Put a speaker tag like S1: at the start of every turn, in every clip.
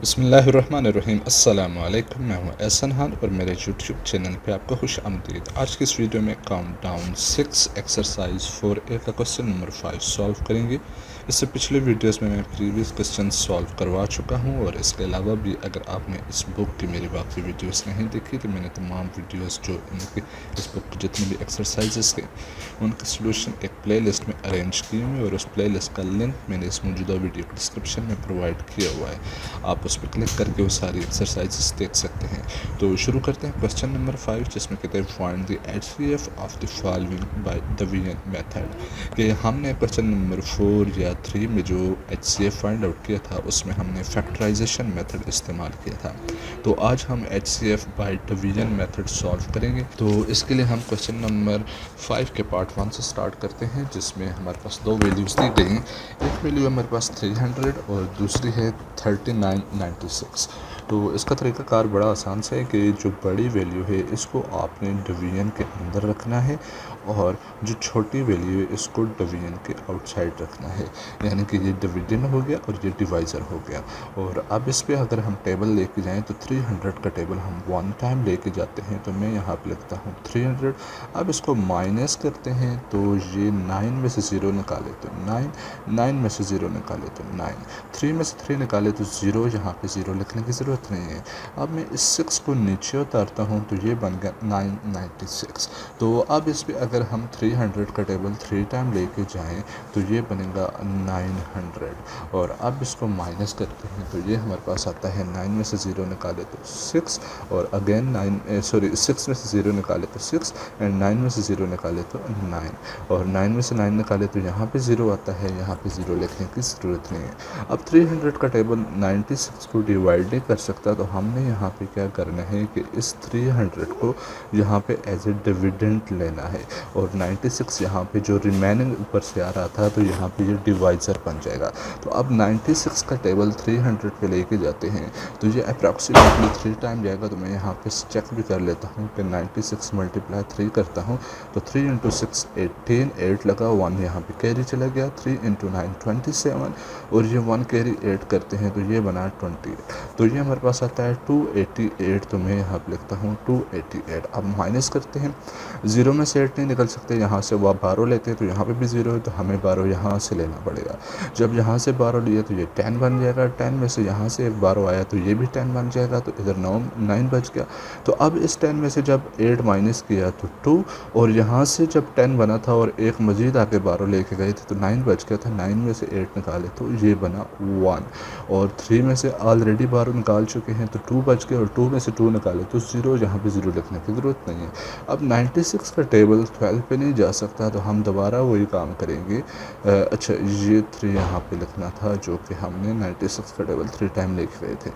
S1: बिस्मिल्लाहिर्रहमानिर्रहीम अस्सलाम वालेकुम। मैं हूं एहसन खान और मेरे यूट्यूब चैनल पे आपको खुश आमदीद। आज की इस वीडियो में काउंटडाउन 6 एक्सरसाइज 4A का क्वेश्चन नंबर 5 सॉल्व करेंगे। इससे पिछले वीडियोस में मैं प्रीवियस क्वेश्चन सॉल्व करवा चुका हूं और इसके अलावा भी अगर आपने इस बुक की मेरी बाकी वीडियोस नहीं देखी तो मैंने तमाम वीडियोस जो इनके इस बुक के जितने भी एक्सरसाइजेस थे उनके सोल्यूशन एक प्लेलिस्ट में अरेंज किए हुए और उस प्लेलिस्ट का लिंक मैंने इस मौजूदा वीडियो के डिस्क्रिप्शन में प्रोवाइड किया हुआ है। आप उस पर क्लिक करके वो सारी एक्सरसाइजेस देख सकते हैं। तो शुरू करते हैं क्वेश्चन नंबर 5, जिसमें कहते हैं find the HCF of the following by division method. कि हमने क्वेश्चन नंबर 4 या 3 में जो HCF फाइंड आउट किया था उसमें हमने फैक्टराइजेशन मेथड इस्तेमाल किया था। तो आज हम HCF by division method solve करेंगे। तो इसके लिए हम क्वेश्चन नंबर 5 के पार्ट 1 से स्टार्ट करते हैं, जिसमें हमारे पास दो वैल्यूज़ दी गई हैं। एक वैल्यू हमारे पास 300 और दूसरी है 3996। तो इसका तरीक़ाकार बड़ा आसान सा है कि जो बड़ी वैल्यू है इसको आपने डिवीजन के अंदर रखना है और जो छोटी वैल्यू है इसको डिवीजन के आउटसाइड रखना है। यानी कि ये डिवीजन हो गया और ये डिवाइज़र हो गया। और अब इस पे अगर हम टेबल लेके जाएं तो 300 का टेबल हम 1 टाइम लेके जाते हैं। तो मैं यहाँ पे लिखता हूँ 300। अब इसको माइनस करते हैं तो ये 9 में से 0 निकाले तो 9, 9 में से 0 निकाले तो 9, 3 में से 3 निकाले तो 0। यहाँ पे 0 लिखने की ज़रूरत नहीं है। अब मैं इस 6 को नीचे उतारता हूँ तो ये बन गया 996। तो अब इस पे अगर हम 300 का टेबल 3 टाइम लेके जाएं तो ये बनेगा 900। और अब इसको माइनस करते हैं तो ये हमारे पास आता है 9 में से 0 निकाले तो 6 और अगेन 6 में से 0 निकाले तो 6 एंड 9 में से 0 निकाले तो 9 और 9 में से 9 निकाले तो यहाँ पे 0 आता है। यहाँ पे 0 लिखने की ज़रूरत नहीं है। अब 300 का टेबल 96 को डिवाइड नहीं कर सकता तो हमने यहाँ पे क्या करना है कि इस 300 को यहाँ पे एज ए डिविडेंड लेना है और 96 यहाँ पे जो रिमेनिंग ऊपर से आ रहा था तो यहाँ पे ये डिवाइज़र बन जाएगा। तो अब 96 का टेबल 300 पे लेके जाते हैं तो ये अप्रॉक्सीमेटली 3 टाइम जाएगा। तो मैं यहाँ पे चेक भी कर लेता हूँ कि 96 मल्टीप्लाई 3 करता हूँ तो 3 इंटू 6 18, 8 लगा, 1 यहाँ पे कैरी चला गया, 3 इंटू 9 27 और ये 1 कैरी 8 करते हैं तो ये बना 28। तो ये हमारे पास आता है 288। तो मैं यहाँ पे लिखता हूँ 288। अब माइनस करते हैं, 0 में से 8 नहीं निकल सकते, यहाँ से वो 12 लेते हैं तो यहाँ पे भी 0 है तो हमें 12 यहाँ से लेना पड़ेगा। जब यहाँ से 12 लिए तो ये 10 बन जाएगा, 10 में से यहाँ से एक 12 आया तो ये भी 10 बन जाएगा। तो इधर 9 बच गया। तो अब इस 10 में से जब 8 माइनस किया तो 2 और यहाँ से जब 10 बना था और एक मजीद आके 12 लेके गए थे तो 9 बच गया था। 9 में से 8 निकाले तो ये बना 1 और 3 में से ऑलरेडी 12 निकाल चुके हैं तो 2 बच गए और 2 में से 2 निकाले तो 0। यहाँ पे 0 लिखने की ज़रूरत नहीं है। अब 96 का टेबल 12 पे नहीं जा सकता तो हम दोबारा वही काम करेंगे। अच्छा, ये 3 यहाँ पे लिखना था जो कि हमने 96 का टेबल 3 टाइम लेके गए थे।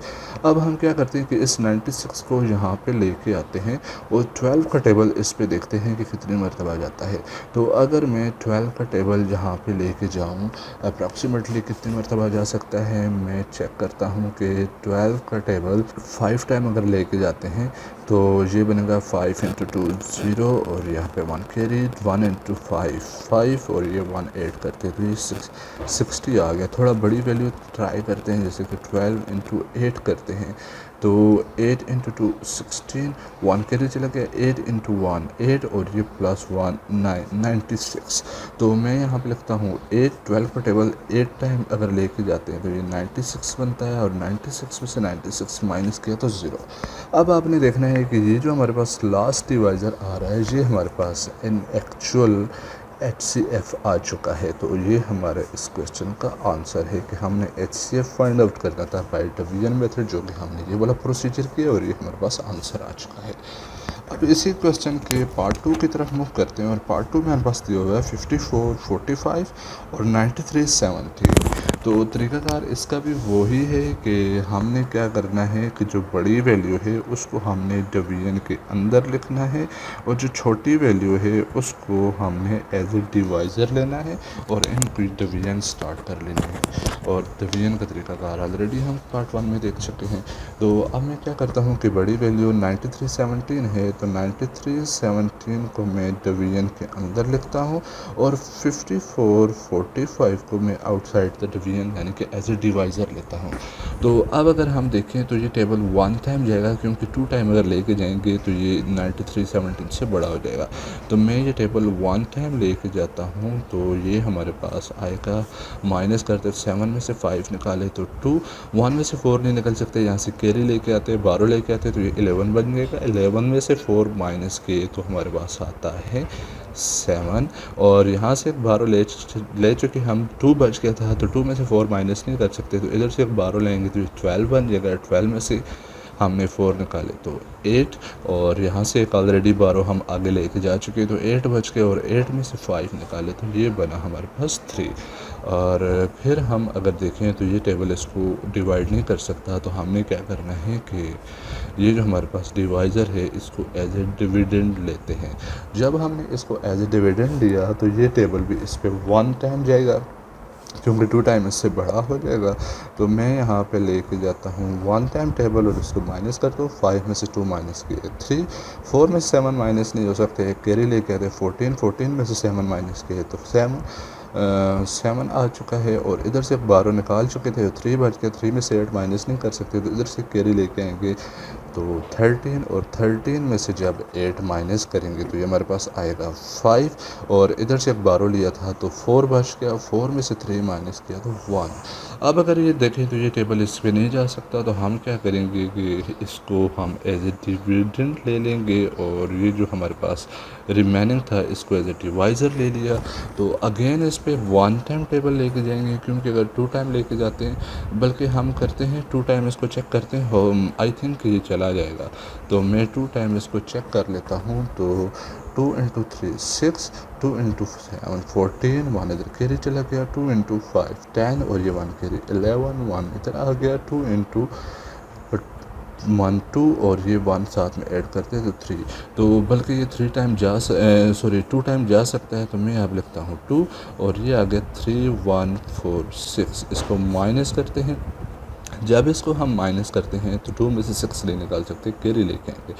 S1: अब हम क्या करते हैं कि इस 96 को यहाँ पे लेके आते हैं और 12 का टेबल इस पे देखते हैं कि कितनी मरतबा जाता है। तो अगर मैं 12 का टेबल यहाँ पे लेके जाऊँ अप्रॉक्सीमेटली कितनी मरतबा जा सकता है, मैं चेक करता हूँ कि 12 का टेबल 5 टाइम अगर लेके जाते हैं तो ये बनेगा 5 इंटू 2 0 और यहाँ पे 1 कैरी, 1 इंटू 5 5 और ये 1 8 करते तो ये 60 आ गया। थोड़ा बड़ी वैल्यू ट्राई करते हैं, जैसे कि 12 इंटू 8 करते हैं तो 8 इंटू 2 16, 1 कैरी चला गया, 8 इंटू 1 8 और ये प्लस 1 9 96। तो मैं यहाँ पे लिखता हूँ 12 का टेबल 8 टाइम अगर लेके जाते हैं तो ये 96 बनता है और 96 में से 96 माइनस किया तो 0। अब आपने देखना है कि ये जो हमारे पास लास्ट डिवाइज़र आ रहा है ये हमारे पास इन एक्चुअल HCF आ चुका है। तो ये हमारे इस क्वेश्चन का आंसर है कि हमने HCF फाइंड आउट करना था बाय डिवीजन मेथड, जो कि हमने ये वाला प्रोसीजर किया और ये हमारे पास आंसर आ चुका है। अब इसी क्वेश्चन के पार्ट 2 की तरफ मूव करते हैं और पार्ट 2 में हमारे पास दिया हुआ है 54 45 और 93 70। तो तरीक़ाकार इसका भी वही है कि हमने क्या करना है कि जो बड़ी वैल्यू है उसको हमने डिवीजन के अंदर लिखना है और जो छोटी वैल्यू है उसको हमने एज ए डिवाइज़र लेना है और इनकी डिवीजन स्टार्ट कर लेना है। और डिवीजन का तरीक़ाकार ऑलरेडी हम पार्ट 1 में देख चुके हैं। तो अब मैं क्या करता हूँ कि बड़ी वैल्यू 93 17 है तो 93 18 को मैं डिवीजन के अंदर लिखता हूँ और 54 45 को मैं आउटसाइड द डिवीजन यानी कि एज ए डिवाइज़र लेता हूँ। तो अब अगर हम देखें तो ये टेबल 1 टाइम जाएगा, क्योंकि 2 टाइम अगर लेके जाएंगे तो ये 93 17 से बड़ा हो जाएगा। तो मैं ये टेबल 1 टाइम लेके जाता हूँ तो ये हमारे पास आएगा, माइनस करते 7 में से 5 निकाले तो 2, 1 में से 4 नहीं निकल सकते, यहाँ से कैरी लेके आते 12 लेके आते तो ये 11 बन जाएगा। 11 में से 4 माइनस किए तो हमारे पास आता है 7, और यहाँ से 12 ले चुके हम, 2 बच गया था तो 2 में से 4 माइनस नहीं कर सकते तो इधर से 12 लेंगे तो 12 बन जाएगा। 12 में से हमने 4 निकाले तो 8, और यहाँ से एक ऑलरेडी 12 हम आगे लेके जा चुके तो 8 बच गए, और 8 में से 5 निकाले तो ये बना हमारे पास 3। और फिर हम अगर देखें तो ये टेबल इसको डिवाइड नहीं कर सकता, तो हमने क्या करना है कि ये जो हमारे पास डिवाइज़र है इसको एज ए डिविडेंड लेते हैं। जब हमने इसको एज ए डिविडेंड लिया तो ये टेबल भी इस पर 1 टाइम जाएगा, क्योंकि 2 टाइम इससे बड़ा हो जाएगा। तो मैं यहाँ पे लेके जाता हूँ 1 टाइम टेबल और इसको माइनस करता हूँ। 5 में से 2 माइनस किए 3, 4 में से 7 माइनस नहीं हो सकते, कैरी लेके आते 14 में से 7 माइनस किए तो 7 आ चुका है, और इधर से 12 निकाल चुके थे तो 3 बच गया। 3 में से 8 माइनस नहीं कर सकते तो इधर से कैरी लेके आएंगे तो 13, और 13 में से जब 8 माइनस करेंगे तो ये हमारे पास आएगा 5, और इधर से 12 लिया था तो 4 बच गया। 4 में से 3 माइनस किया तो 1। अब अगर ये देखें तो ये टेबल इस पर नहीं जा सकता, तो हम क्या करेंगे कि इसको हम एज ए डिविडेंड ले लेंगे, और ये जो हमारे पास रिमेनिंग था इसको एज ए डिवाइज़र ले लिया। तो अगेन इस पे 1 टाइम टेबल लेके जाएंगे, क्योंकि अगर 2 टाइम लेके जाते हैं, बल्कि हम करते हैं 2 टाइम इसको चेक करते हैं, आई थिंक ये चला जाएगा। तो मैं 2 टाइम इसको चेक कर लेता हूँ। तो 2 × 3 6, 2 × 7 14, 1 इधर कैरी चला गया, 2 × 5 10, और ये 1 कैरी 11, 1 इधर आ गया, 2 × 1 2, और ये 1 साथ में ऐड करते हैं तो 3। तो बल्कि ये 2 टाइम जा सकता है, तो मैं अब लिखता हूँ 2, और ये आ गया 3 1 4 6। इसको माइनस करते हैं, जब इसको हम माइनस करते हैं तो 2 में से 6 नहीं निकाल सकते, कैरी लेके आएंगे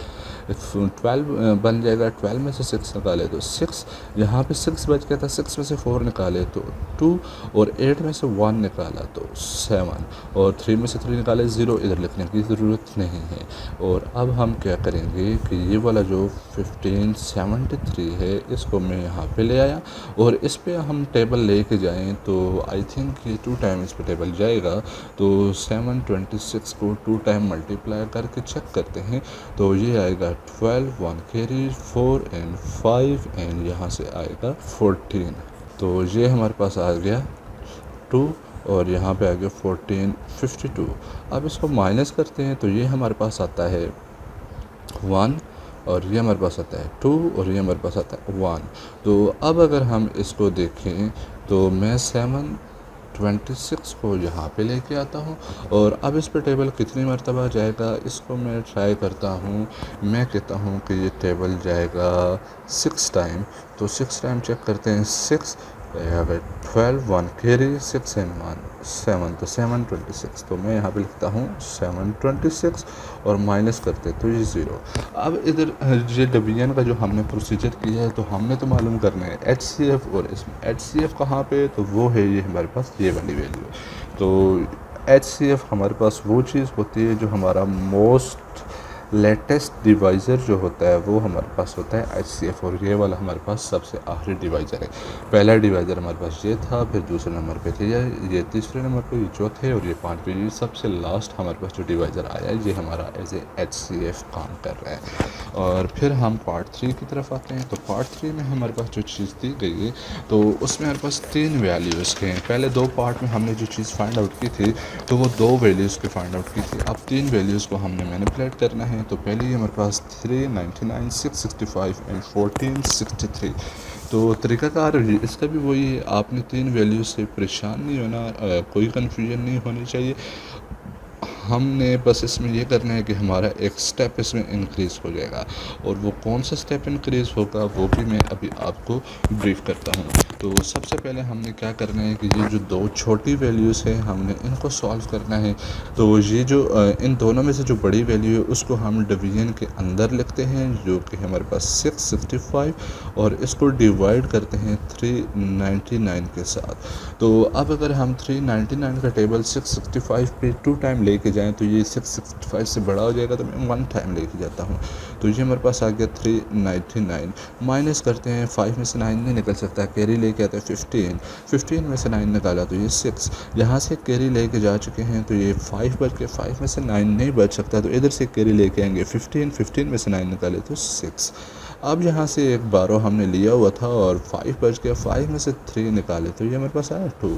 S1: 12 बन जाएगा। 12 में से 6 निकाले तो 6, यहाँ पे 6 बच गया था, 6 में से 4 निकाले तो 2, और 8 में से 1 निकाला तो 7, और 3 में से 3 निकाले 0, इधर लिखने की ज़रूरत नहीं है। और अब हम क्या करेंगे कि ये वाला जो 1573 है इसको मैं यहाँ पे ले आया, और इस पे हम टेबल लेके जाएं तो आई थिंक ये 2 टाइम इस पे टेबल जाएगा। तो 726 को 2 टाइम मल्टीप्लाई करके चेक करते हैं तो ये आएगा 12, 1 कैरी 4 एंड 5 एंड यहाँ से आएगा 14। तो ये हमारे पास आ गया 2, और यहाँ पे आ गया 14 52। अब इसको माइनस करते हैं तो ये हमारे पास आता है 1, और ये हमारे पास आता है 2, और ये हमारे पास आता है 1। तो अब अगर हम इसको देखें तो मैं 726 को यहाँ पे लेके आता हूँ, और अब इस पे टेबल कितनी मरतबा जाएगा इसको मैं ट्राई करता हूँ। मैं कहता हूँ कि ये टेबल जाएगा 6 टाइम। तो 6 टाइम चेक करते हैं, 6 अगर 12 1 कैरी 6 एंड 1 7, तो 726। तो मैं यहाँ पे लिखता हूँ 726, और माइनस करते तो ये 0। अब इधर ये डिवीजन का जो हमने प्रोसीजर किया है तो हमने तो मालूम करना है HCF, और इसमें HCF कहाँ पे, तो वो है ये हमारे पास ये वाली वैल्यू। तो HCF हमारे पास वो चीज़ होती है जो हमारा मोस्ट लेटेस्ट डिवाइज़र जो होता है वो हमारे पास होता है HCF, और ये वाला हमारे पास सबसे आखिरी डिवाइज़र है। पहला डिवाइज़र हमारे पास ये था, फिर दूसरे नंबर पे थे ये तीसरे नंबर पे, ये चौथे, और ये 5वें। ये सबसे लास्ट हमारे पास जो डिवाइज़र आया है ये हमारा एज ए HCF काम कर रहा है। और फिर हम पार्ट 3 की तरफ आते हैं। तो पार्ट 3 में हमारे पास जो चीज़ दी गई है तो उसमें हमारे पास 3 वैल्यूज़ के हैं। पहले 2 पार्ट में हमने जो चीज़ फाइंड आउट की थी तो वो 2 वैल्यूज़ के फाइंड आउट की थी। अब 3 वैल्यूज़ को हमने मैनिपुलेट करना है। तो पहले हमारे पास 399 665 एंड 1463। तो तरीक़ाकार इसका भी वही है, आपने 3 वैल्यूज़ से परेशान नहीं होना, कोई कन्फ्यूजन नहीं होनी चाहिए। हमने बस इसमें ये करना है कि हमारा एक स्टेप इसमें इंक्रीज़ हो जाएगा, और वो कौन सा स्टेप इंक्रीज़ होगा वो भी मैं अभी आपको ब्रीफ करता हूँ। तो सबसे पहले हमने क्या करना है कि ये जो दो छोटी वैल्यूज़ हैं हमने इनको सॉल्व करना है। तो ये जो इन दोनों में से जो बड़ी वैल्यू है उसको हम डिवीजन के अंदर लिखते हैं, जो कि हमारे पास 665, और इसको डिवाइड करते हैं 399 के साथ। तो अब अगर हम 399 का टेबल 665 पे 2 टाइम लेके जाएं तो ये 665 से बड़ा हो जाएगा, तो मैं 1 टाइम लेके जाता हूँ। तो ये हमारे पास आ गया 399। माइनस करते हैं, 5 में से 9 नहीं निकल सकता, कैरी लेके आते हैं 15 में से 9 निकाला तो ये 6। यहाँ से कैरी लेके जा चुके हैं तो ये 5 बच के 5 में से 9 नहीं बच सकता, तो इधर से कैरी लेके आएंगे 15 में से 9 निकाले तो 6। अब यहाँ से एक 12 हमने लिया हुआ था और 5 बच गया, 5 में से 3 निकाले तो ये हमारे पास आया 2।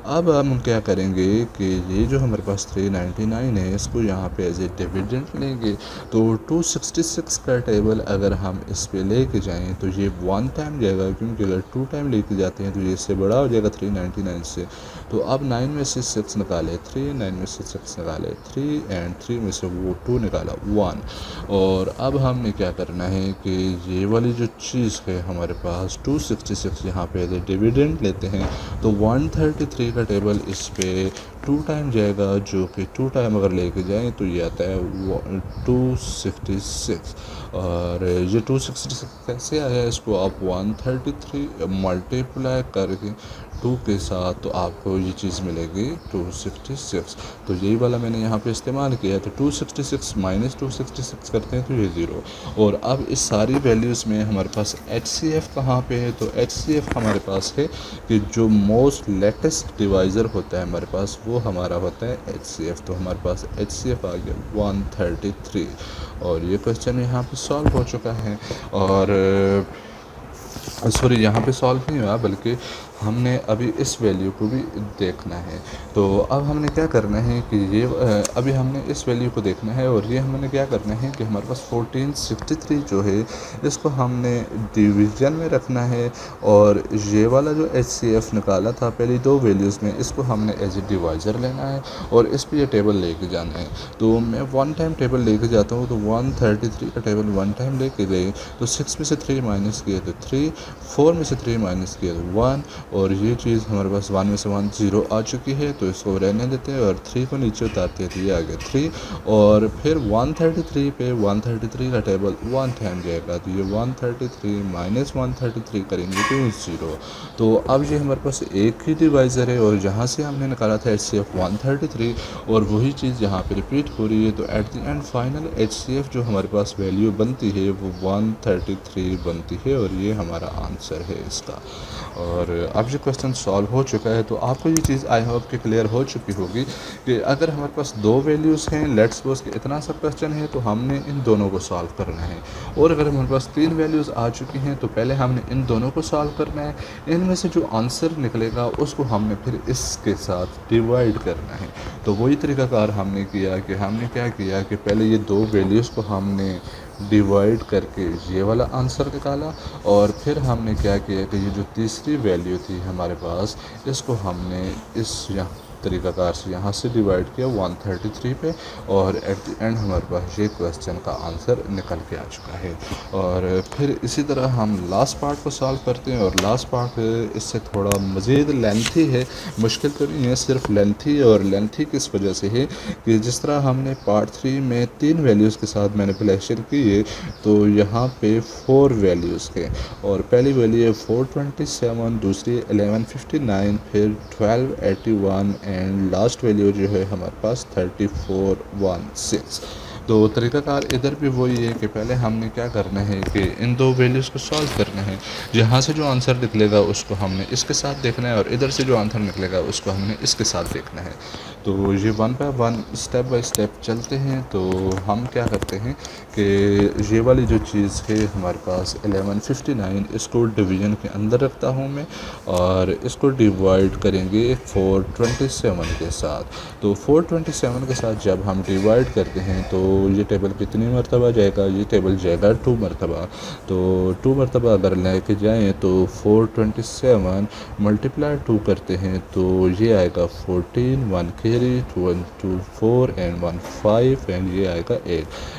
S1: अब हम क्या करेंगे कि ये जो हमारे पास 399 है इसको यहाँ पे एज ए डिविडेंड लेंगे। तो 266 का टेबल अगर हम इस पे लेके जाएं तो ये 1 टाइम जाएगा, क्योंकि अगर 2 टाइम लेके जाते हैं तो ये इससे बड़ा हो जाएगा 399 से। तो अब 9 में से 6 निकाले 3, 9 में से 6 निकाले 3 एंड 3 में से वो 2 निकाला 1। और अब हमने क्या करना है कि ये वाली जो चीज़ है हमारे पास 266 यहाँ पे डिविडेंड लेते हैं, तो 133 का टेबल इस पे 2 टाइम जाएगा, जो कि 2 टाइम अगर लेके जाएं तो ये आता है 266। और ये 266 कैसे आया, इसको आप 133 मल्टीप्लाई करके 2 के साथ तो आपको ये चीज़ मिलेगी 266। तो यही वाला मैंने यहाँ पे इस्तेमाल किया है। तो 266 माइनस 266 करते हैं तो ये 0। और अब इस सारी वैल्यूज़ में हमारे पास HCF कहाँ पे है, तो HCF हमारे पास है कि जो मोस्ट लेटेस्ट डिवाइज़र होता है हमारे पास वो हमारा होता है HCF। तो हमारे पास HCF आ गया 133। और ये क्वेश्चन यहाँ पे सॉल्व हो चुका है। और सॉरी, यहाँ पे सॉल्व नहीं हुआ बल्कि हमने अभी इस वैल्यू को भी देखना है। तो अब हमने क्या करना है कि ये अभी हमने इस वैल्यू को देखना है, और ये हमने क्या करना है कि हमारे पास 1463 जो है इसको हमने डिवीज़न में रखना है। और ये वाला जो HCF निकाला था पहली 2 वैल्यूज़ में, इसको हमने एज ए डिवाइज़र लेना है और इस पर यह टेबल लेके जाना है। तो मैं 1 टाइम टेबल लेके जाता हूँ, तो 133 का टेबल 1 टाइम लेके गए तो 6 में से 3 माइनस किए तो 3, 4 में से 3 माइनस किए तो 1। और ये चीज़ हमारे पास 1 में से 1 0 आ चुकी है, तो इसको रहने देते हैं और 3 को नीचे उतारते हैं तो ये आ गया 3। और फिर 133 पे 133 का टेबल 1 टाइम जाएगा, तो ये 133 माइनस 133 करेंगे तो 0। तो अब ये हमारे पास एक ही डिवाइज़र है, और जहाँ से हमने निकाला था HCF 133, और वही चीज़ यहाँ पे रिपीट हो रही है। तो at the end final HCF जो हमारे पास वैल्यू बनती है वो 133 बनती है, और ये हमारा आंसर है इसका। और अब ये क्वेश्चन सॉल्व हो चुका है, तो आपको ये चीज़ आई होप कि क्लियर हो चुकी होगी कि अगर हमारे पास 2 वैल्यूज़ हैं, लेट्स सपोज कि इतना सा क्वेश्चन है, तो हमने इन दोनों को सॉल्व करना है। और अगर हमारे पास 3 वैल्यूज़ आ चुकी हैं तो पहले हमने इन दोनों को सॉल्व करना है। इनमें से जो आंसर निकलेगा उसको हमने फिर इसके साथ डिवाइड करना है। तो वही तरीक़ाकार हमने किया कि हमने क्या किया कि पहले ये 2 वैल्यूज़ को हमने डिवाइड करके ये वाला आंसर निकाला, और फिर हमने क्या किया कि ये जो तीसरी वैल्यू थी हमारे पास इसको हमने इस यहाँ तरीक़ाकार से यहाँ से डिवाइड किया 133 पे, और एट द एंड हमारे पास ये क्वेश्चन का आंसर निकल के आ चुका है। और फिर इसी तरह हम लास्ट पार्ट को सॉल्व करते हैं, और लास्ट पार्ट इससे थोड़ा मज़ीद लेंथी है, मुश्किल तो नहीं है, सिर्फ लेंथी। और लेंथी किस वजह से है कि जिस तरह हमने पार्ट 3 में 3 वैल्यूज़ के साथ मैनिपुलेशन की है, तो यहाँ पे 4 वैल्यूज़ के, और पहली वैल्यू है 427, दूसरी 1159, फिर 1281 एंड लास्ट वैल्यू जो है हमारे पास 3416। तो तरीक़ाकार इधर भी वही है कि पहले हमने क्या करना है कि इन 2 वैल्यूज़ को सॉल्व करना है। जहाँ से जो आंसर निकलेगा उसको हमने इसके साथ देखना है, और इधर से जो आंसर निकलेगा उसको हमने इसके साथ देखना है। तो ये 1 बाय 1 स्टेप बाय स्टेप चलते हैं। तो हम क्या करते हैं कि ये वाली जो चीज़ है हमारे पास 1159, इसको डिवीज़न के अंदर रखता हूँ मैं, और इसको डिवाइड करेंगे 427 के साथ। तो 427 के साथ जब हम डिवाइड करते हैं तो ये टेबल कितनी मरतबा जाएगा, ये टेबल जाएगा 2 मरतबा। तो 2 मरतबा अगर लेके जाएँ तो 427 मल्टीप्लाई 2 करते हैं तो ये आएगा 14, 1 के कैरी, 1 2 4 एंड 1 5 एंड ये आएगा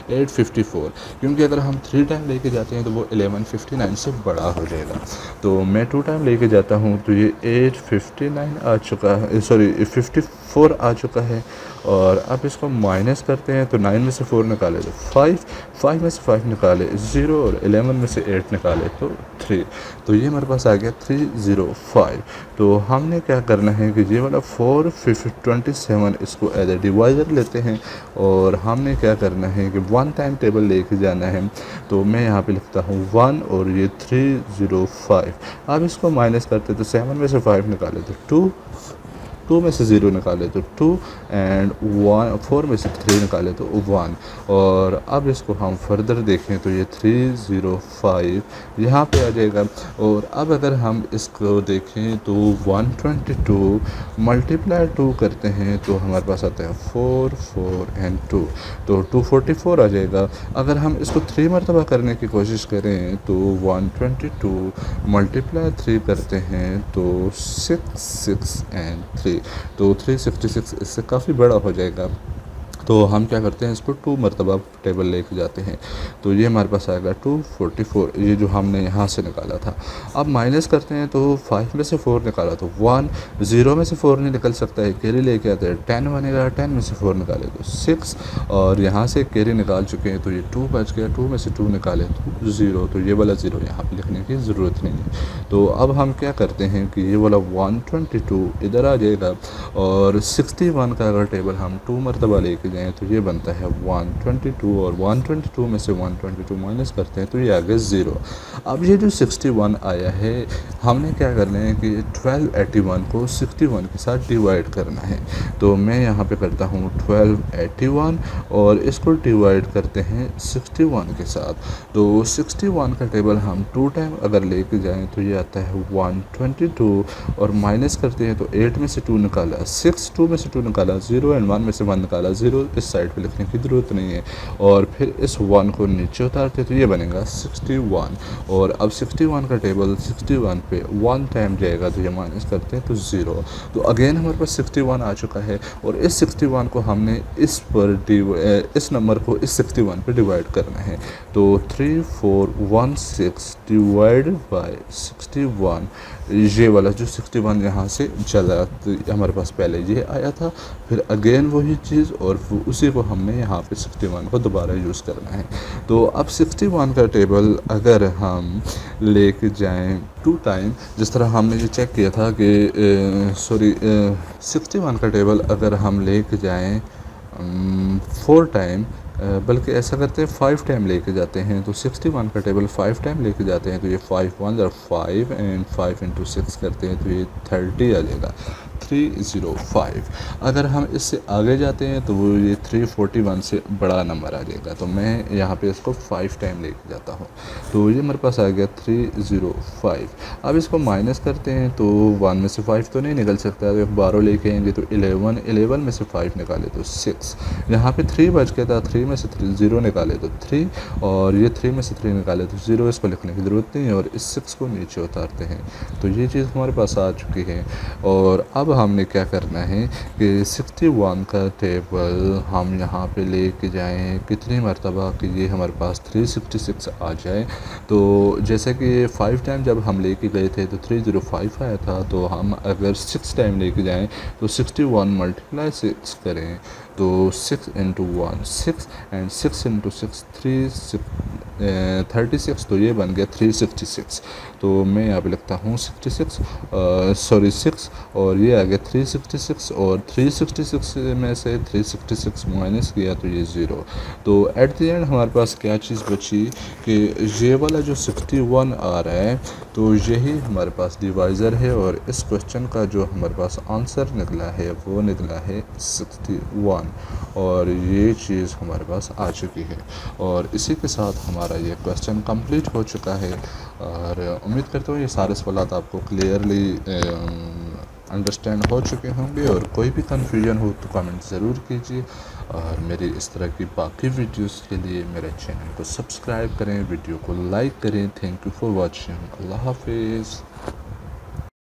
S1: 854, क्योंकि अगर हम 3 टाइम लेके जाते हैं तो वो 1159 से बड़ा हो जाएगा। तो मैं 2 टाइम लेके जाता हूँ तो ये 859 आ चुका है, सॉरी 54 आ चुका है। और अब इसको माइनस करते हैं तो 9 में से 4 निकाले तो 5 में से 5 निकाले 0 और 11 में से 8 निकाले तो 3। तो ये हमारे पास आ गया 305। तो हमने क्या करना है कि ये वाला 427 इसको एज ए डिवाइज़र लेते हैं और हमने क्या करना है कि 1 टाइम टेबल लेके जाना है। तो मैं यहाँ पे लिखता हूँ 1 और ये 305। अब इसको माइनस करते तो 7 में से 5 निकाले तो 2 में से 0 निकाले तो 2 एंड 4 में से 3 निकाले तो 1। और अब इसको हम फर्दर देखें तो ये 305 यहाँ पे आ जाएगा। और अब अगर हम इसको देखें तो 122 मल्टीप्लाई 2 करते हैं तो हमारे पास आता है 4 4 एंड 2, तो 244 आ जाएगा। अगर हम इसको 3 मरतबा करने की कोशिश करें तो 122 मल्टीप्लाई 3 करते हैं तो 6 6 एंड 3, तो 366 इससे काफ़ी बड़ा हो जाएगा। तो हम क्या करते हैं, इसको 2 मरतबा टेबल लेके जाते हैं। तो ये हमारे पास आएगा 244, ये जो हमने यहाँ से निकाला था। अब माइनस करते हैं तो 5 में से 4 निकाला तो 1, 0 में से 4 नहीं निकल सकता है, कैरी लेके आते हैं 10 बनेगा, 10 में से 4 निकाले तो 6 और यहाँ से कैरी निकाल चुके हैं तो ये 2 बच गया, 2 में से 2 निकाले तो 0, तो ये वाला 0 यहाँ पर लिखने की ज़रूरत नहीं है। तो अब हम क्या करते हैं कि ये वाला 122 इधर आ जाएगा और 61 का अगर टेबल हम 2 मरतबा लेके तो ये बनता है 122 और 122 में से 122 माइनस करते हैं तो ये आ गया 0। अब ये जो 61 आया है हमने क्या करना है कि 1281 को 61 के साथ डिवाइड करना है। तो मैं यहाँ पे करता हूँ 1281 और इसको डिवाइड करते हैं 61 के साथ। तो 61 का टेबल हम 2 टाइम अगर लेके जाएं तो ये आता है 122 और माइनस करते हैं तो 8 में से 2 निकाला 6, 2 में से 2 निकाला 0 एंड 1 में से 1 निकाला 0, इस साइड पे लिखने की ज़रूरत नहीं है। और फिर इस 1 को नीचे उतारते तो ये बनेगा 61 और अब 61 का टेबल 61 पे 1 टाइम जाएगा तो ये माइनस करते हैं तो 0। तो अगेन हमारे पास 61 आ चुका है और इस 61 को हमने इस नंबर को इस 61 पे डिवाइड करना है। तो 3416 डिवाइड बाय 61, ये वाला जो 61 यहाँ से चला तो हमारे पास पहले ये आया था, फिर अगेन वही चीज़ और उसी को हमने यहाँ पे 61 को दोबारा यूज़ करना है। तो अब 61 का टेबल अगर हम लेके जाएं 2 टाइम, जिस तरह हमने ये चेक किया था कि 61 का टेबल अगर हम लेके जाएं 4 टाइम, बल्कि ऐसा करते हैं 5 टाइम लेके जाते हैं। तो 61 का टेबल 5 टाइम लेके जाते हैं तो ये 5 1 और 5 एंड 5 इंटू 6 करते हैं तो ये 30 आ जाएगा, 305। अगर हम इससे आगे जाते हैं तो वो ये 341 से बड़ा नंबर आ जाएगा। तो मैं यहाँ पे इसको 5 टाइम लेके जाता हूँ तो ये मेरे पास आ गया 305। अब इसको माइनस करते हैं तो 1 में से 5 तो नहीं निकल सकता, तो 12 लेके आएंगे तो 11 में से 5 निकाले तो 6, यहाँ पे 3 बच गया था, 3 में से 0 निकाले तो 3 और ये 3 में से 3 निकाले तो 0, इसको लिखने की ज़रूरत नहीं है और इस 6 को नीचे उतारते हैं। तो ये चीज़ हमारे पास आ चुकी है। और अब हमने क्या करना है कि 61 का टेबल हम यहाँ पे लेके जाएं कितनी मरतबा कि ये हमारे पास 366 आ जाए। तो जैसे कि 5 टाइम जब हम लेके गए थे तो 305 आया था, तो हम अगर 6 टाइम लेके जाएं तो 61 मल्टीप्लाई 6 करें तो 6 इंटू 1 6 एंड 6 इंटू 6 36, तो ये बन गया 366। तो मैं यहाँ पे लिखता हूँ 6 और ये आ गया 366 और 366 में से 366 माइनस किया तो ये 0। तो एट द एंड हमारे पास क्या चीज़ बची कि ये वाला जो 61 आ रहा है तो यही हमारे पास डिवाइज़र है और इस क्वेश्चन का जो हमारे पास आंसर निकला है वो निकला है 61 और ये चीज़ हमारे पास आ चुकी है। और इसी के साथ हमारा ये क्वेश्चन कंप्लीट हो चुका है और उम्मीद करता हूँ ये सारे सवालात आपको क्लियरली अंडरस्टैंड हो चुके होंगे। और कोई भी कन्फ्यूजन हो तो कमेंट ज़रूर कीजिए और मेरी इस तरह की बाकी वीडियोस के लिए मेरे चैनल को सब्सक्राइब करें, वीडियो को लाइक करें। Thank you for watching. अल्लाह हाफिज़।